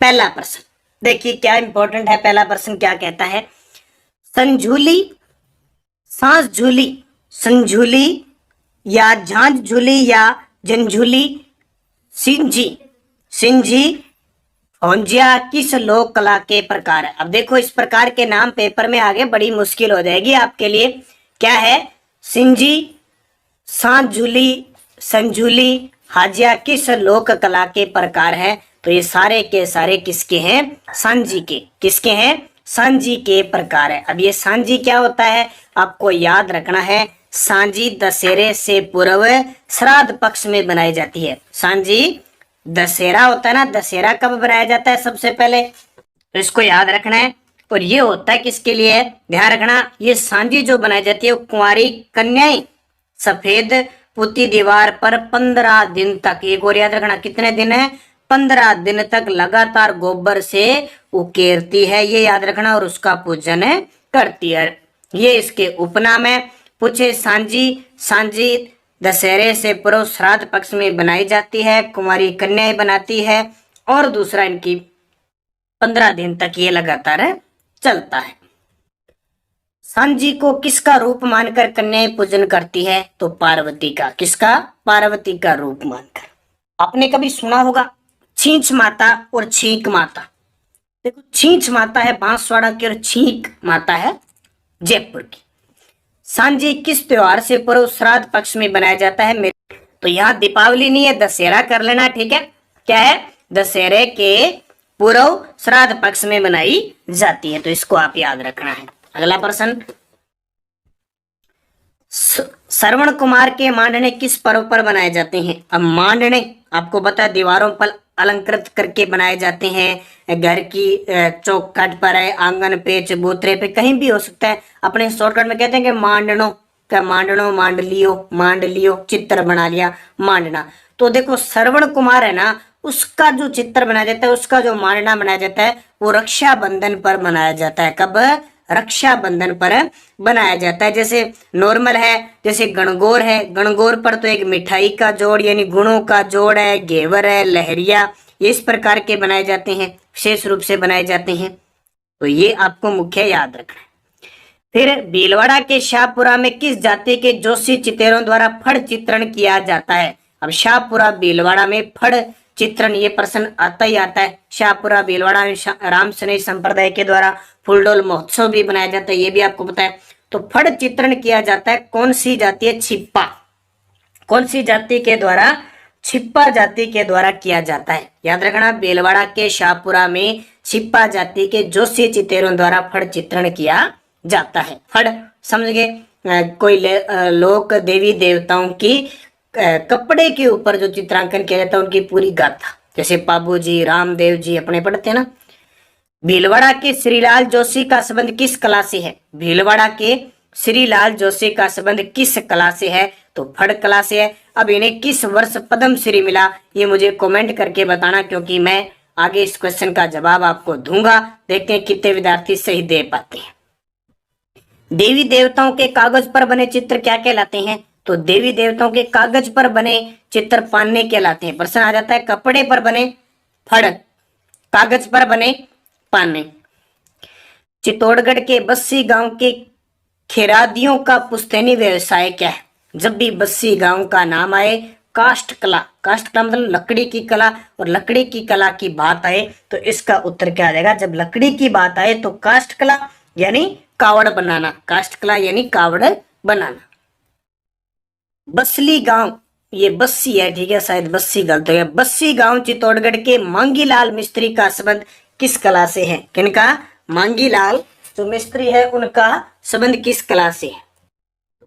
पहला प्रश्न देखिए क्या इंपॉर्टेंट है। पहला प्रश्न क्या कहता है, संझूली, सांस झूली, संझूली या झांझ झूली या झंझूली, सिंझी, सिंझी, औंजिया किस लोक कला के प्रकार है। अब देखो इस प्रकार के नाम पेपर में आगे बड़ी मुश्किल हो जाएगी आपके लिए। क्या है, सिंझी, सांझ झूली, संझूली, हाजिया किस लोक कला के प्रकार है। तो ये सारे के सारे किसके हैं, सांझी के। किसके हैं, सांझी के प्रकार है। अब ये सांझी क्या होता है आपको याद रखना है। सांझी दशहरे से पूर्व श्राद्ध पक्ष में बनाई जाती है। सांझी दशहरा होता है ना, दशहरा कब बनाया जाता है सबसे पहले, तो इसको याद रखना है। और ये होता है किसके लिए, ध्यान रखना, ये सांझी जो बनाई जाती है वो कुंवारी कन्याएं सफेद पुती दीवार पर 15 दिन तक, एक और याद रखना कितने दिन है, 15 दिन तक लगातार गोबर से उकेरती है, ये याद रखना, और उसका पूजन करती है। ये इसके उपनाम है। पूछे सांझी, सांझी दशहरे से पूर्व श्राद्ध पक्ष में बनाई जाती है, कुंवारी कन्याएं बनाती है, और दूसरा इनकी 15 दिन तक ये लगातार चलता है। सांझी को किसका रूप मानकर कन्याएं पूजन करती है, तो पार्वती का। किसका, पार्वती का रूप मानकर। आपने कभी सुना होगा छींच माता और छींक माता। देखो छींच माता है बांसवाड़ा की और छींक माता है जयपुर की। सांझी किस त्योहार से पूर्व श्राद्ध पक्ष में बनाया जाता है, तो यहाँ दीपावली नहीं है, दशहरा कर लेना, ठीक है। क्या है, दशहरे के पूर्व श्राद्ध पक्ष में बनाई जाती है, तो इसको आप याद रखना है। अगला प्रश्न, श्रवण कुमार के मांडने किस पर्व पर बनाए जाते हैं। अब मांडने आपको पता है दीवारों पर अलंकृत करके बनाए जाते हैं, घर की चौखट पर है, आंगन पे, चबूतरे पे, कहीं भी हो सकता है। अपने शॉर्टकट में कहते हैं कि मांडनो, क्या मांडनो, मांड लियो, चित्र बना लिया, मांडना। तो देखो श्रवण कुमार है ना, उसका जो चित्र बनाया जाता है, उसका जो मांडना बनाया जाता है वो रक्षाबंधन पर बनाया जाता है। कब, रक्षाबंधन पर बनाया जाता है। जैसे नॉर्मल है, जैसे गणगौर है, गणगौर पर तो एक मिठाई का जोड़ यानी गुणों का जोड़ है, घेवर है, लहरिया, ये इस प्रकार के बनाए जाते हैं, विशेष रूप से बनाए जाते हैं। तो ये आपको मुख्य याद रखना है। फिर भीलवाड़ा के शाहपुरा में किस जाति के जोशी चितेरों द्वारा फड़ चित्रण किया जाता है। अब शाहपुरा भीलवाड़ा में फड़ चित्रण, ये प्रश्न आता ही आता है। शाहपुरा भीलवाड़ा में राम सनेही संप्रदाय के द्वारा फूलडोल महोत्सव भी बनाया जाता है, ये भी आपको पता है। तो फड़ चित्रण किया जाता है कौन सी जाति है, छिप्पा। कौन सी जाति के द्वारा, छिप्पा जाति के द्वारा किया जाता है। याद रखना, भीलवाड़ा के शाहपुरा में छिप्पा जाति के जोशी चितेरों द्वारा फड़ चित्रण किया जाता है। फड़ समझ गए, कोई लोक देवी देवताओं की कपड़े के ऊपर जो चित्रांकन किया जाता है उनकी पूरी गाथा, जैसे पाबू जी, रामदेव जी अपने पढ़ते हैं ना। भीलवाड़ा के श्रीलाल जोशी का संबंध किस कला से है। भीलवाड़ा के श्रीलाल जोशी का संबंध किस कला से है, तो फड़ कला से है। अब इन्हें किस वर्ष पद्म श्री मिला, ये मुझे कमेंट करके बताना, क्योंकि मैं आगे इस क्वेश्चन का जवाब आपको दूंगा। देखते हैं कितने विद्यार्थी सही दे पाते हैं। देवी देवताओं के कागज पर बने चित्र क्या कहलाते हैं, तो देवी देवताओं के कागज पर बने चित्र पान्ने कहलाते हैं। प्रश्न आ जाता है कपड़े पर बने फड़, कागज पर बने पान्ने। चित्तौड़गढ़ के बस्सी गांव के खेरादियों का पुश्तैनी व्यवसाय क्या है। जब भी बस्सी गांव का नाम आए, काष्ठ कला, काष्ठ कला मतलब लकड़ी की कला, और लकड़ी की कला की बात आए तो इसका उत्तर क्या आ जाएगा। जब लकड़ी की बात आए तो काष्ठ कला यानी कावड़ बनाना, काष्ठ कला यानी कावड़ बनाना। बसली गांव, ये बस्सी है, ठीक है, शायद बस्सी गलत हो गया। बस्सी गांव चित्तौड़गढ़ के मांगीलाल मिस्त्री का संबंध किस कला से है। किनका, मांगीलाल जो मिस्त्री है उनका संबंध किस कला से है।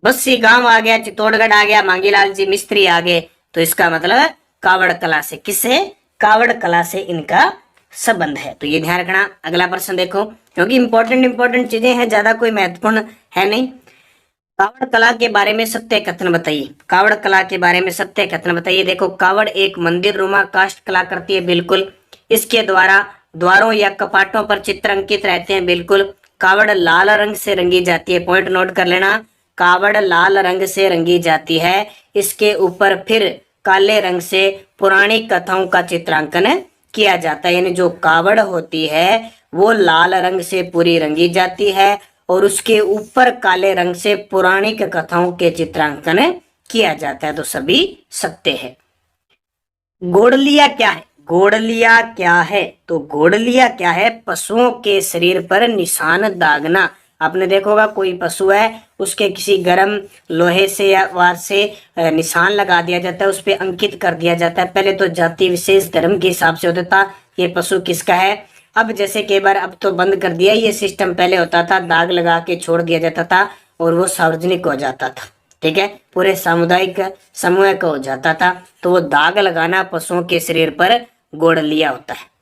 बस्सी गांव आ गया, चित्तौड़गढ़ आ गया, मांगीलाल जी मिस्त्री आ गए, तो इसका मतलब कावड़ कला से। किससे, कावड़ कला से इनका संबंध है, तो ये ध्यान रखना। अगला प्रश्न देखो, क्योंकि इंपॉर्टेंट चीजें हैं, ज्यादा कोई महत्वपूर्ण है नहीं। कावड़ कला के बारे में सत्य कथन बताइए। कावड़ कला के बारे में सत्य कथन बताइए। देखो कावड़ एक मंदिर रुमा काष्ठ कला करती है, बिल्कुल। इसके द्वारा द्वारों या कपाटों पर चित्र अंकित रहते हैं, बिल्कुल। कावड़ लाल रंग से रंगी जाती है, पॉइंट नोट कर लेना, कावड़ लाल रंग से रंगी जाती है। इसके ऊपर फिर काले रंग से पौराणिक कथाओं का चित्रांकन किया जाता है, यानी जो कावड़ होती है वो लाल रंग से पूरी रंगी जाती है और उसके ऊपर काले रंग से पौराणिक कथाओं के चित्रांकन किया जाता है। तो सभी सत्य है। गोड़लिया क्या है? गोड़लिया क्या है? तो गोड़लिया क्या है? पशुओं के शरीर पर निशान दागना। आपने देखा होगा कोई पशु है उसके किसी गर्म लोहे से या वार से निशान लगा दिया जाता है, उस पर अंकित कर दिया जाता है। पहले तो जाति विशेष धर्म के हिसाब से होता था ये पशु किसका है। अब जैसे कई बार अब तो बंद कर दिया ये सिस्टम, पहले होता था दाग लगा के छोड़ दिया जाता था और वो सार्वजनिक हो जाता था, ठीक है, पूरे सामुदायिक समूह का हो जाता था। तो वो दाग लगाना पशुओं के शरीर पर गोड़लिया होता है।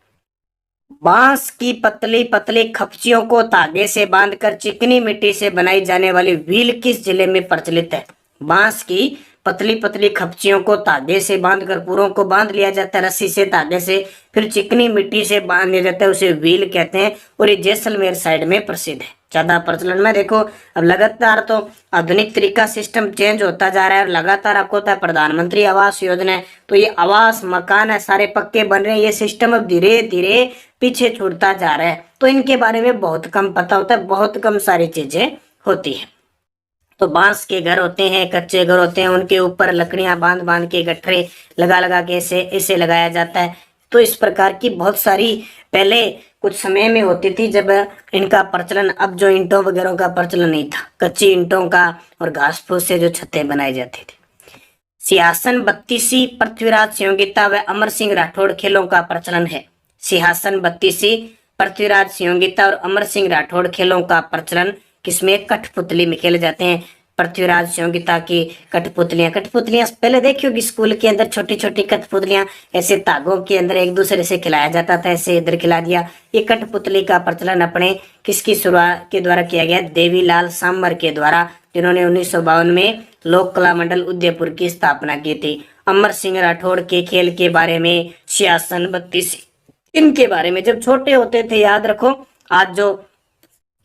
बांस की पतली पतली खपचियों को धागे से बांधकर चिकनी मिट्टी से बनाई जाने वाली व्हील किस जिले में प्रचलित है? बांस की पतली पतली खपचियों को धागे से बांधकर पूरों को बांध लिया जाता है रस्सी से, धागे से, फिर चिकनी मिट्टी से बांध लिया जाता है, उसे व्हील कहते हैं और ये जैसलमेर साइड में प्रसिद्ध है, ज्यादा प्रचलन में। देखो अब लगातार तो आधुनिक तरीका सिस्टम चेंज होता जा रहा है और लगातार आपको होता है प्रधानमंत्री आवास योजना है, तो ये आवास मकान है सारे पक्के बन रहे हैं, ये सिस्टम अब धीरे धीरे पीछे छूटता जा रहा है। तो इनके बारे में बहुत कम पता होता है, बहुत कम सारी चीजें होती है। तो बांस के घर होते हैं, कच्चे घर होते हैं, उनके ऊपर लकड़ियां बांध बांध के गठरे लगा लगा के ऐसे लगाया जाता है। तो इस प्रकार की बहुत सारी पहले कुछ समय में होती थी जब इनका प्रचलन, अब जो ईंटों वगैरह का प्रचलन नहीं था, कच्ची ईंटों का और घास फूस से जो छतें बनाई जाती थी। सिंहासन बत्तीसी पृथ्वीराज संयोगिता व अमर सिंह राठौड़ खेलों का प्रचलन है। सिंहासन बत्तीसी पृथ्वीराज संयोगिता और अमर सिंह राठौड़ खेलों का प्रचलन किसमें? कठपुतली में खेले जाते हैं। पृथ्वीराज संयोगिता की कठपुतलियां पहले देखियो कि स्कूल के अंदर छोटी छोटी कठपुतलियां ऐसे तागों के अंदर एक दूसरे से खिलाया जाता था, ऐसे इधर खिला दिया। ये कठपुतली का प्रचलन अपने किसकी शुरुआत के द्वारा किया गया? देवीलाल सामर के द्वारा, जिन्होंने 1952 में लोक कला मंडल उदयपुर की स्थापना की थी। अमर सिंह राठौड़ के खेल के बारे में, सिंहासन बत्तीसी, इनके बारे में जब छोटे होते थे याद रखो। आज जो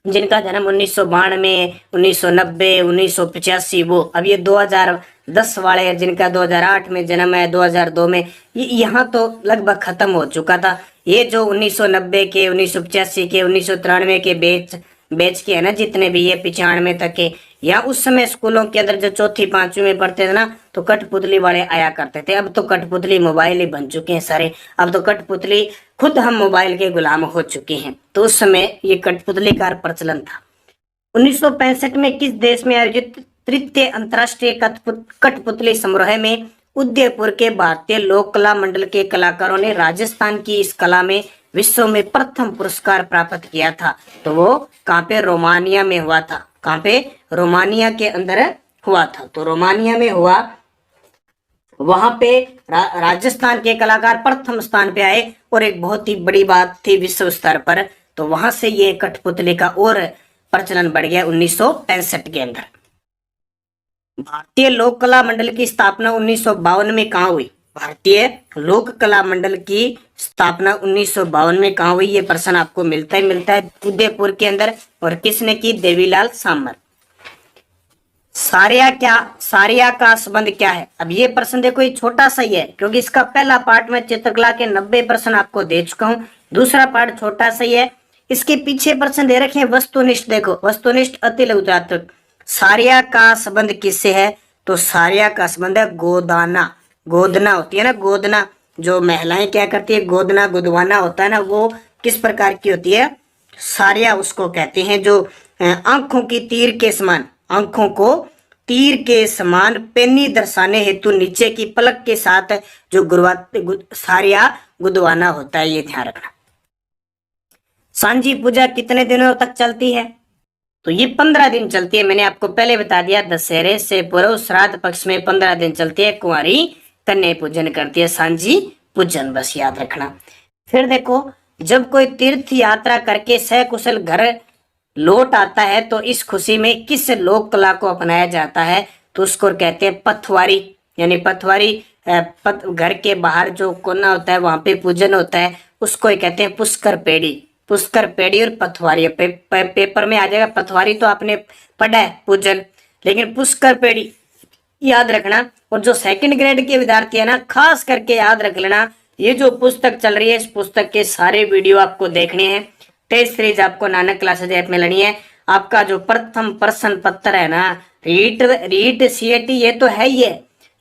जिनका जन्म 1992, 1990, 1985, वो अब ये 2010 वाले हैं, जिनका 2008 में जन्म है, 2002 में, ये यहाँ तो लगभग खत्म हो चुका था। ये जो 1990 के, 1985 के, 1993 के बैच के है ना, जितने भी ये 95 तक के, या उस समय स्कूलों के अंदर जो चौथी पांचवी में पढ़ते थे ना, तो कठपुतली वाले आया करते थे। अब तो कठपुतली मोबाइल ही बन चुके हैं सारे, अब तो कठपुतली खुद हम मोबाइल के गुलाम हो चुके हैं। तो उस समय ये कठपुतली का प्रचलन था। 1965 में किस देश में आयोजित तृतीय अंतर्राष्ट्रीय कठपुतली समारोह में उदयपुर के भारतीय लोक कला मंडल के कलाकारों ने राजस्थान की इस कला में विश्व में प्रथम पुरस्कार प्राप्त किया था? तो वो कहाँ पे? रोमानिया में हुआ था। कहाँ पे? रोमानिया के अंदर हुआ था। तो रोमानिया में हुआ, वहां पे राजस्थान के कलाकार प्रथम स्थान पे आए और एक बहुत ही बड़ी बात थी विश्व स्तर पर। तो वहां से ये कठपुतली का और प्रचलन बढ़ गया 1965 के अंदर। भारतीय लोक कला मंडल की स्थापना 1952 में कहाँ हुई? भारतीय लोक कला मंडल की स्थापना 1952 में कहाँ हुई? ये प्रश्न आपको मिलता है उदयपुर के अंदर। और किसने की? देवीलाल सामर। सारिया का संबंध क्या है? अब ये प्रश्न देखो, ये छोटा सा ही है क्योंकि इसका पहला पार्ट में चित्रकला के 90 प्रश्न आपको दे चुका हूं, दूसरा पार्ट छोटा सा ही है। इसके पीछे प्रश्न दे रखे हैं वस्तुनिष्ठ। देखो वस्तुनिष्ठ, अति लघु जातक। सारिया का संबंध किससे है? तो सारिया का संबंध है गोदाना। गोदना होती है ना, गोदना, जो महिलाएं क्या करती है, गोदना गुदवाना होता है ना, वो किस प्रकार की होती है? सारिया उसको कहते हैं जो आंखों की तीर के समान, आंखों को तीर के समान पेनी दर्शाने हेतु नीचे की पलक के साथ जो सारिया गुदवाना होता है, ये ध्यान रखना। सांझी पूजा कितने दिनों तक चलती है? तो ये 15 दिन चलती है। मैंने आपको पहले बता दिया, दशहरे से पूर्व श्राद्ध पक्ष में 15 दिन चलती है। कुंवारी कन्या पूजन करती है, सांझी पूजन, बस याद रखना। फिर देखो, जब कोई तीर्थ यात्रा करके सकुशल घर लौट आता है तो इस खुशी में किस लोक कला को अपनाया जाता है? तो उसको कहते हैं पथवारी। यानी पथवारी, घर के बाहर जो कोना होता है वहां पे पूजन होता है, उसको कहते हैं पुष्कर पेड़ी। पुष्कर पेड़ी और पथवारी पेपर में आ जाएगा। पथवारी तो आपने पढ़ा है पूजन, लेकिन पुष्कर पेड़ी याद रखना। और जो सेकंड ग्रेड के विद्यार्थी है ना, खास करके याद रख लेना, ये जो पुस्तक चल रही है, इस पुस्तक के सारे वीडियो आपको देखने हैं। टेस्ट सीरीज आपको नानक क्लासेज ऐप में लेनी है। आपका जो प्रथम प्रश्न पत्र है ना, रीट सीएटी, ये तो है ही है।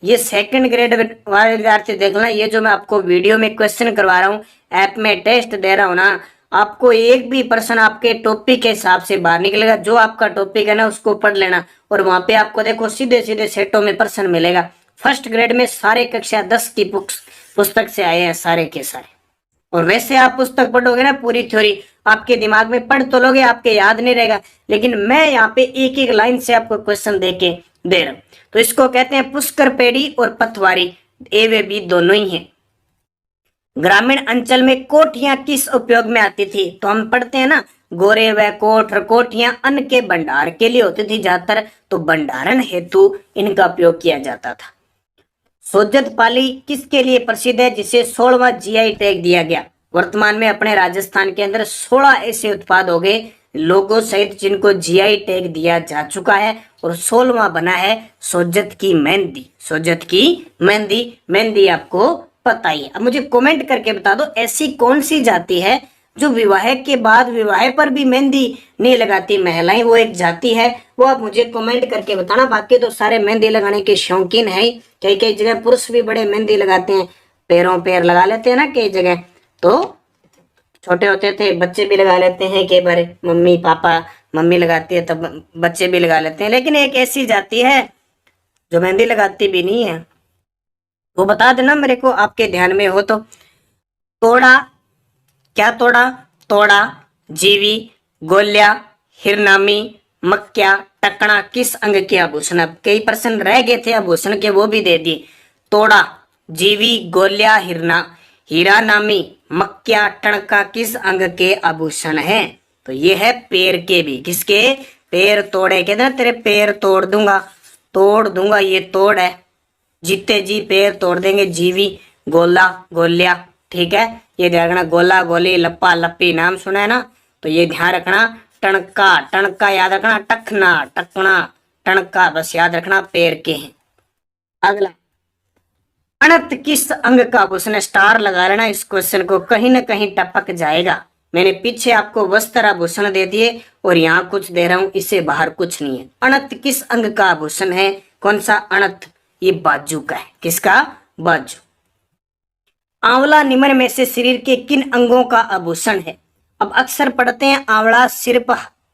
ये सेकंड ग्रेड वाले विद्यार्थी देखना, ये जो मैं आपको वीडियो में क्वेश्चन करवा रहा हूँ, ऐप में टेस्ट दे रहा हूँ ना, आपको एक भी प्रश्न आपके टॉपिक के हिसाब से बाहर निकलेगा। जो आपका टॉपिक है ना, उसको पढ़ लेना, और वहां पे आपको देखो सीधे सीधे सेटों में प्रश्न मिलेगा। फर्स्ट ग्रेड में सारे कक्षा 10 की पुस्तक से आए हैं सारे के सारे। और वैसे आप पुस्तक पढ़ोगे ना, पूरी थ्योरी आपके दिमाग में पढ़ तो लोगे, आपके याद नहीं रहेगा, लेकिन मैं यहाँ पे एक एक लाइन से आपको क्वेश्चन दे रहा हूँ। तो इसको कहते हैं पुष्कर पेड़ी और पतवारी, ए व बी दोनों ही हैं। ग्रामीण अंचल में कोठियां किस उपयोग में आती थी? तो हम पढ़ते हैं ना, गोरे व कोठ, कोठियां अन्न के भंडार के लिए होती थी ज्यादातर, तो भंडारण हेतु इनका उपयोग किया जाता था। सोजत पाली किसके लिए प्रसिद्ध है, जिसे 16वां जीआई टैग दिया गया? वर्तमान में अपने राजस्थान के अंदर 16 ऐसे उत्पाद हो गए लोगों सहित जिनको जीआई टैग दिया जा चुका है, और 16वां बना है सोजत की मेहंदी। सोजत की मेहंदी, मेहंदी आपको पता ही है। अब मुझे कमेंट करके बता दो, ऐसी कौन सी जाति है जो विवाह के बाद विवाह पर भी मेहंदी नहीं लगाती महिलाएं? वो एक जाति है, वो आप मुझे कमेंट करके बताना। बाकी तो सारे मेहंदी लगाने के शौकीन है। कई कई जगह पुरुष भी बड़े मेहंदी लगाते हैं, पैरों पैर लगा लेते हैं ना कई जगह। तो छोटे होते थे बच्चे भी लगा लेते हैं, कई बार मम्मी पापा, मम्मी लगाती है तब बच्चे भी लगा लेते हैं। लेकिन एक ऐसी जाति है जो मेहंदी लगाती भी नहीं है, वो बता देना मेरे को, आपके ध्यान में हो तो। तोड़ा, क्या तोड़ा? तोड़ा, जीवी, गोल्या, हिरनामी, मक्या, टकना किस अंग के आभूषण? अब कई प्रश्न रह गए थे आभूषण के, वो भी दे दिए। तोड़ा, जीवी, गोल्या, हीरा नामी, मक्या, टणका किस अंग के आभूषण है? तो ये है पैर के भी। किसके? पैर तोड़े, कहते ना तेरे पैर तोड़ दूंगा, तोड़ दूंगा, ये तोड़ है, जीते जी पैर तोड़ देंगे। जीवी, गोला, गोलिया, ठीक है, ये ध्यान रखना। गोला गोली, लप्पा लप्पी नाम सुना है ना, तो ये ध्यान रखना। टणका, टणका याद रखना। टखना, टकना, टणका बस याद रखना, पैर के हैं। अगला, अनंत किस अंग का आभूषण? स्टार लगा लेना इस क्वेश्चन को, कहीं ना कहीं टपक जाएगा। मैंने पीछे आपको वस्त्र आभूषण दे दिए और यहाँ कुछ दे रहा हूं, इससे बाहर कुछ नहीं है। अनंत किस अंग का आभूषण है? कौन सा अनंत? ये बाजू का है। किसका? बाजू। आंवला निम्न में से शरीर के किन अंगों का आभूषण है? अब अक्सर पढ़ते हैं आंवला सिर्फ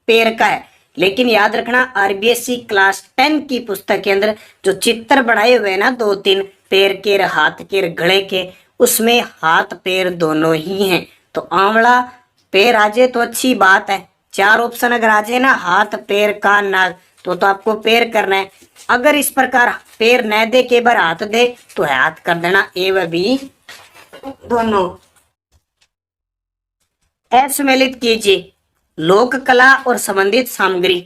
पैर का है, लेकिन याद रखना आरबीएससी क्लास 10 की पुस्तक के अंदर जो चित्र बनाए हुए ना, 2-3 पैर के, हाथ के, गले के, उसमें हाथ पैर दोनों ही हैं। तो आंवला पैर आ जाए तो अच्छी बात है। 4 ऑप्शन अगर आ जाए ना, हाथ पैर कान नाक, तो आपको पैर करना है। अगर इस प्रकार पैर न दे के बार हाथ दे तो हाथ कर देना, ए व बी दोनों। असम्मिलित कीजिए लोक कला और संबंधित सामग्री।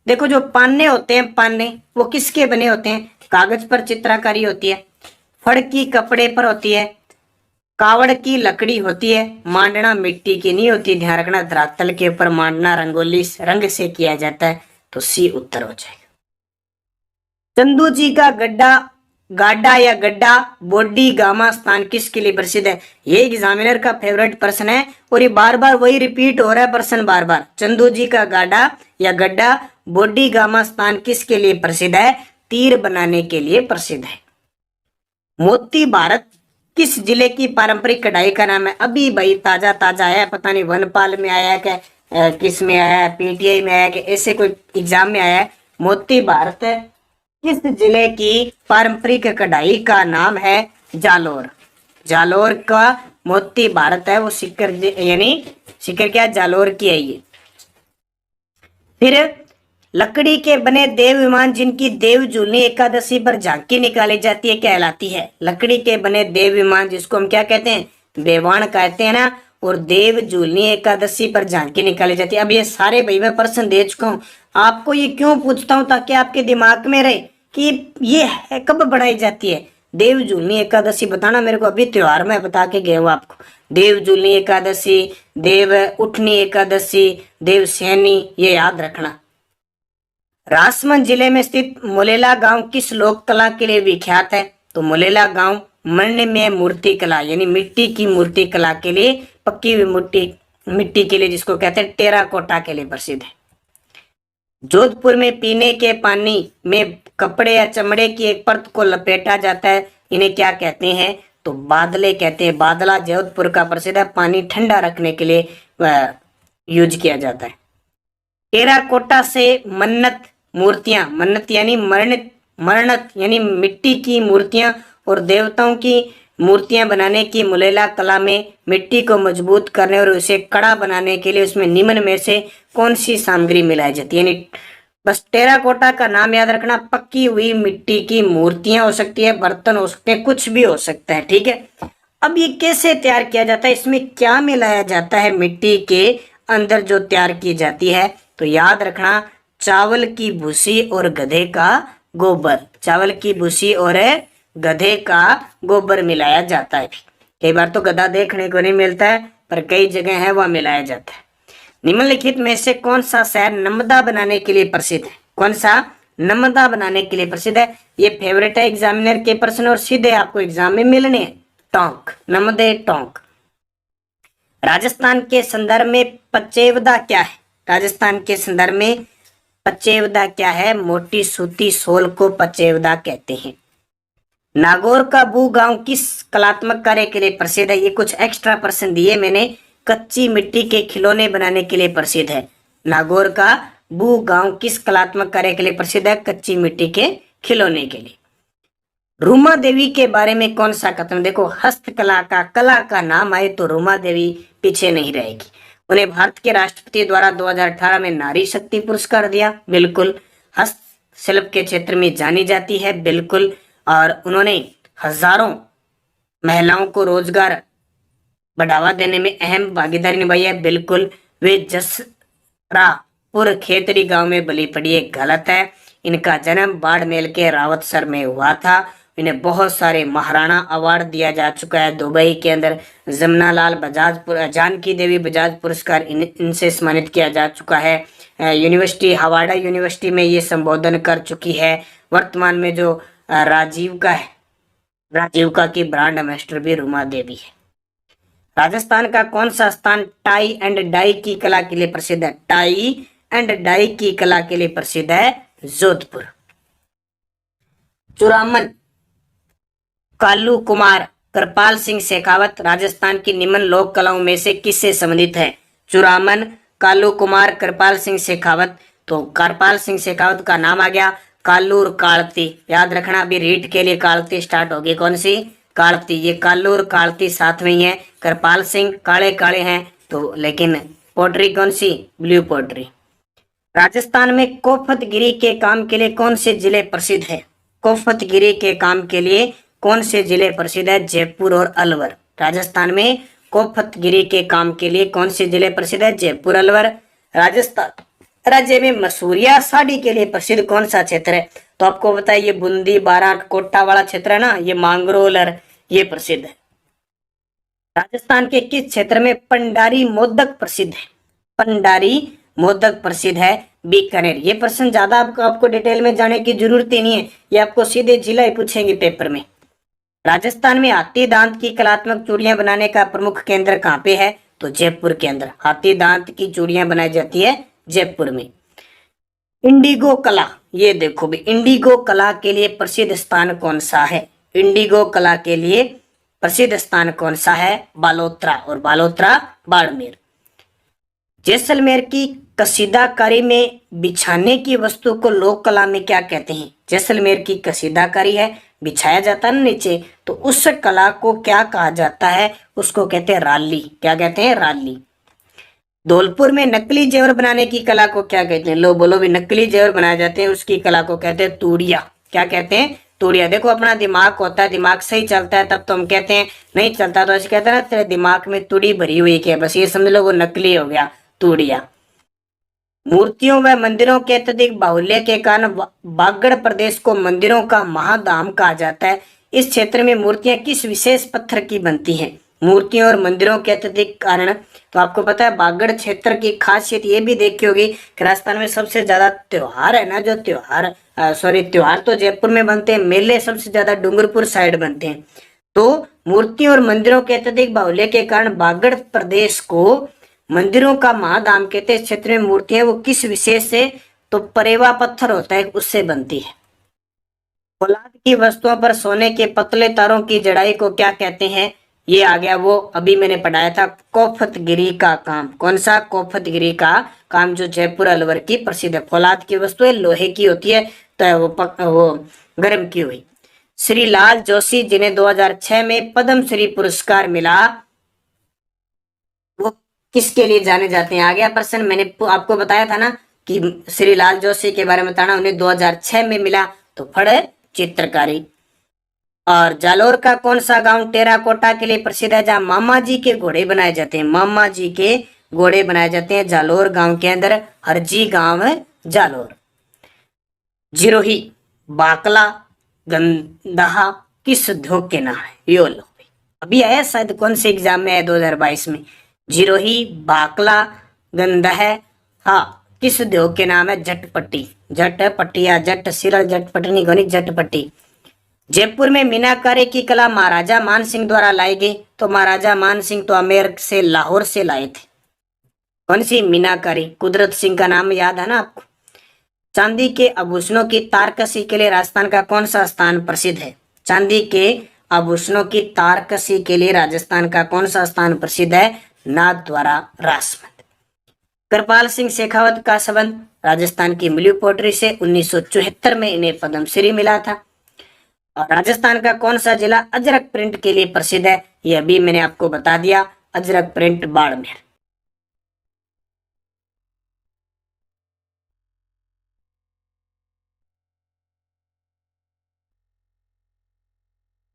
देखो जो पान्ने होते हैं, पान्ने वो किसके बने होते हैं? कागज पर चित्रकारी होती है, फड़ की कपड़े पर होती है, कावड़ की लकड़ी होती है, मांडना मिट्टी की नहीं होती, ध्यान रखना। धरातल के ऊपर मांडना रंगोली रंग से किया जाता है, तो सी उत्तर हो जाएगा। चंदू जी का गाडा या गड्ढा बॉडी गामा स्थान किसके लिए प्रसिद्ध है? ये एग्जामिनर का फेवरेट प्रश्न है और ये बार बार वही रिपीट हो रहा है प्रश्न बार बार। चंदू जी का गाडा या गड्ढा बॉडी गामा स्थान किसके लिए प्रसिद्ध है? तीर बनाने के लिए प्रसिद्ध है। मोती भारत किस जिले की पारंपरिक कढ़ाई का नाम है? अभी भाई ताजा ताजा आया, पता नहीं वनपाल में आया क्या, किस में आया है, पीटीआई में आया कि ऐसे कोई एग्जाम में आया है। मोती भारत किस जिले की पारंपरिक कढ़ाई का नाम है? जालोर। जालोर का मोती भारत है, वो सीकर यानी सीकर क्या, जालोर की है ये। फिर लकड़ी के बने देव विमान जिनकी देव जूलनी एकादशी पर झांकी निकाली जाती है कहलाती है? लकड़ी के बने देव विमान जिसको हम क्या कहते हैं? बेवान कहते हैं ना, और देव जूलनी एकादशी पर झांकी निकाली जाती है। अब ये सारे भाई मैं प्रश्न दे चुका हूँ, आपको ये क्यों पूछता हूँ? ताकि आपके दिमाग में रहे कि ये है कब बनाई जाती है। देव जूलनी एकादशी बताना मेरे को, अभी त्योहार में बता के गए हूँ आपको। देव जूलनी एकादशी, देव उठनी एकादशी, देव सैनी, ये याद रखना। राजसमंद जिले में स्थित मुलेला गांव किस लोक कला के लिए विख्यात है? तो मुलेला गांव मरने में मूर्ति कला यानी मिट्टी की मूर्ति कला के लिए, पक्की हुई मिट्टी के लिए, जिसको कहते हैं टेराकोटा के लिए प्रसिद्ध है। जोधपुर में पीने के पानी में कपड़े या चमड़े की एक परत को लपेटा जाता है, इन्हें क्या कहते हैं? तो बादले कहते हैं। बादला जोधपुर का प्रसिद्ध है, पानी ठंडा रखने के लिए यूज किया जाता है। टेराकोटा से मन्नत मूर्तियां, मन्नत यानी मरणत यानी मिट्टी की मूर्तियां और देवताओं की मूर्तियां बनाने की मुलेला कला में मिट्टी को मजबूत करने और उसे कड़ा बनाने के लिए उसमें निम्न में से कौन सी सामग्री मिलाई जाती है? यानी बस टेराकोटा का नाम याद रखना, पक्की हुई मिट्टी की मूर्तियां हो सकती है, बर्तन हो सकते हैं, कुछ भी हो सकता है, ठीक है। अब ये कैसे तैयार किया जाता है, इसमें क्या मिलाया जाता है मिट्टी के अंदर जो तैयार की जाती है? तो याद रखना, चावल की भूसी और गधे का गोबर, चावल की भूसी और गधे का गोबर मिलाया जाता है। कई बार तो गधा देखने को नहीं मिलता है, पर कई जगह है वह मिलाया जाता है। निम्नलिखित में से कौन सा शहर नर्मदा बनाने के लिए प्रसिद्ध है? कौन सा नर्मदा बनाने के लिए प्रसिद्ध है? ये फेवरेट है एग्जामिनर के प्रश्न और सीधे आपको एग्जाम में मिलने हैं। टोंक, नर्मदे टोंक। राजस्थान के संदर्भ में पचेवदा क्या है? राजस्थान के संदर्भ में पचेवदा क्या है? मोटी सूती सोल को पचेवदा कहते हैं। नागौर का बू गांव किस कलात्मक कार्य के लिए प्रसिद्ध है? ये कुछ एक्स्ट्रा प्रश्न दिए मैंने। कच्ची मिट्टी के खिलौने बनाने के लिए प्रसिद्ध है। नागौर का बू गांव किस कलात्मक कार्य के लिए प्रसिद्ध है? कच्ची मिट्टी के खिलौने के लिए। रूमा देवी के बारे में कौन सा कथन? देखो, हस्तकला का कला का नाम आए तो रूमा देवी पीछे नहीं रहेगी। उन्हें भारत के राष्ट्रपति द्वारा 2018 में नारी शक्ति पुरस्कार दिया, बिल्कुल। हस्तशिल्प के क्षेत्र में जानी जाती है, बिल्कुल। और उन्होंने हजारों महिलाओं को रोजगार बढ़ावा देने में अहम भागीदारी निभाई है, बिल्कुल। वे जसरापुर खेतरी गांव में बली पड़ी है, गलत है। इनका जन्म बाड़मेर के रावतसर में हुआ था। इन्हें बहुत सारे महाराणा अवार्ड दिया जा चुका है। दुबई के अंदर जमनालाल बजाज, जानकी देवी बजाज पुरस्कार इनसे सम्मानित किया जा चुका है। यूनिवर्सिटी, हावड़ा यूनिवर्सिटी में ये संबोधन कर चुकी है। वर्तमान में जो राजीविका है, राजीविका की ब्रांड एम्बेसडर भी रूमा देवी है। राजस्थान का कौन सा स्थान टाई एंड डाई की कला के लिए प्रसिद्ध है? टाई एंड डाई की कला के लिए प्रसिद्ध है जोधपुर। चुरामन, कालू कुमार, कृपाल सिंह शेखावत राजस्थान की निम्न लोक कलाओं में से किससे संबंधित है? चुरामन, कालू कुमार, कृपाल सिंह शेखावत। तो कृपाल सिंह शेखावत का नाम आ गया। कालू और कालती, याद रखना, अभी रीट के लिए कालती स्टार्ट होगी। कौन सी? कालती। ये कालू और कालती साथ में ही है। कृपाल सिंह काले काले हैं, तो लेकिन पोट्री कौन सी? Blue pottery. राजस्थान में कोफतगिरी के काम के लिए कौन से जिले प्रसिद्ध है? कोफतगिरी के काम के लिए कौन से जिले प्रसिद्ध है? जयपुर और अलवर। राजस्थान में कोफतगिरी के काम के लिए कौन से जिले प्रसिद्ध है? जयपुर, अलवर। राजस्थान राज्य में मसूरिया साड़ी के लिए प्रसिद्ध कौन सा क्षेत्र है? तो आपको बताइए, ये बूंदी, बारात, कोटा वाला क्षेत्र है ना, ये मांगरोलर, ये प्रसिद्ध है। राजस्थान के किस क्षेत्र में पंडारी मोदक प्रसिद्ध है? पंडारी मोदक प्रसिद्ध है बीकानेर। ये प्रश्न ज्यादा आपको डिटेल में जाने की जरूरत ही नहीं है, ये आपको सीधे जिला ही पूछेंगे पेपर में। राजस्थान में हाथी दांत की कलात्मक चूड़ियां बनाने का प्रमुख केंद्र कहाँ पे है? तो जयपुर के अंदर हाथी दांत की चूड़ियां बनाई जाती है जयपुर में। इंडिगो कला, ये देखो भी, इंडिगो कला के लिए प्रसिद्ध स्थान कौन सा है? इंडिगो कला के लिए प्रसिद्ध स्थान कौन सा है? बालोतरा, और बालोतरा बाड़मेर। जैसलमेर की कसीदाकारी में बिछाने की वस्तु को लोक कला में क्या कहते हैं? जैसलमेर की कसीदाकारी है, बिछाया जाता है नीचे, तो उस कला को क्या कहा जाता है? उसको कहते हैं राली। क्या कहते हैं? राली। धौलपुर में नकली जेवर बनाने की कला को क्या कहते हैं? लो बोलो भी, नकली जेवर बनाए जाते हैं उसकी कला को कहते हैं तूड़िया। क्या कहते हैं? तूड़िया। देखो, अपना दिमाग होता है, दिमाग सही चलता है तब तो हम कहते हैं, नहीं चलता तो ऐसे कहते हैं ना, तेरे दिमाग में तुड़ी भरी हुई है, बस ये समझ लो वो नकली हो गया, तूड़िया। मूर्तियों व मंदिरों के अत्यधिक बाहुल्य के कारण बागड़ प्रदेश को मंदिरों का महाधाम कहा जाता है। इस क्षेत्र में मूर्तियां किस विशेष पत्थर की बनती हैं? मूर्तियों और मंदिरों के अत्यधिक कारण। तो आपको पता है बागड़ क्षेत्र की खासियत ये भी देखी होगी कि राजस्थान में सबसे ज्यादा त्योहार है ना, जो त्योहार त्योहार तो जयपुर में बनते हैं, मेले सबसे ज्यादा डूंगरपुर साइड बनते हैं। तो मूर्तियों और मंदिरों के अत्यधिक बाहुल्य के कारण बागड़ प्रदेश को मंदिरों का महाधाम कहते हैं। इस क्षेत्र में मूर्तियां वो किस विशेष से, तो परेवा पत्थर होता है उससे बनती है। फौलाद की वस्तुओं पर सोने के पतले तारों की जड़ाई को क्या कहते हैं? ये आ गया वो अभी मैंने पढ़ाया था, कोफतगिरी का काम। कौन सा? कोफतगिरी का काम, जो जयपुर अलवर की प्रसिद्ध है। फौलाद की वस्तुएं लोहे की होती है, तो वो गर्म की हुई। श्री लाल जोशी जिन्हें 2006 में पद्म श्री पुरस्कार मिला, वो किसके लिए जाने जाते हैं? आ गया प्रश्न। मैंने आपको बताया था ना कि श्री लाल जोशी के बारे में बताना, उन्हें 2006 में मिला, तो फड़ चित्रकारी। और जालोर का कौन सा गांव टेराकोटा के लिए प्रसिद्ध है, जहां मामा जी के घोड़े बनाए जाते हैं? मामा जी के घोड़े बनाए जाते हैं जालोर गांव के अंदर, हरजी गांव है जालोर। जिरोही, बाकला, गंदहा किस उद्योग के नाम है? यो लो अभी आया शायद, कौन से एग्जाम में है 2022 में। जिरोही, बाकला, गंदह, हाँ किस उद्योग के नाम है? झटपट्टी। झटपट्टी या जट सिरल झटपटनी गणित झटपट्टी। जयपुर में मीनाकारी की कला महाराजा मान सिंह द्वारा लाई गई, तो महाराजा मान सिंह तो अमेर से लाहौर से लाए थे। कौन सी? मीनाकारी। कुदरत सिंह का नाम याद है ना आपको। चांदी के आभूषणों की तारकसी के लिए राजस्थान का कौन सा स्थान प्रसिद्ध है? चांदी के आभूषणों की तारकसी के लिए राजस्थान का कौन सा स्थान प्रसिद्ध है? नाथद्वारा राजमहल। कृपाल सिंह शेखावत का संबंध राजस्थान की मिल्यू पोट्री से 1974 में इन्हें पद्मश्री मिला था। और राजस्थान का कौन सा जिला अजरक प्रिंट के लिए प्रसिद्ध है? यह भी मैंने आपको बता दिया, अजरक प्रिंट बाड़मेर।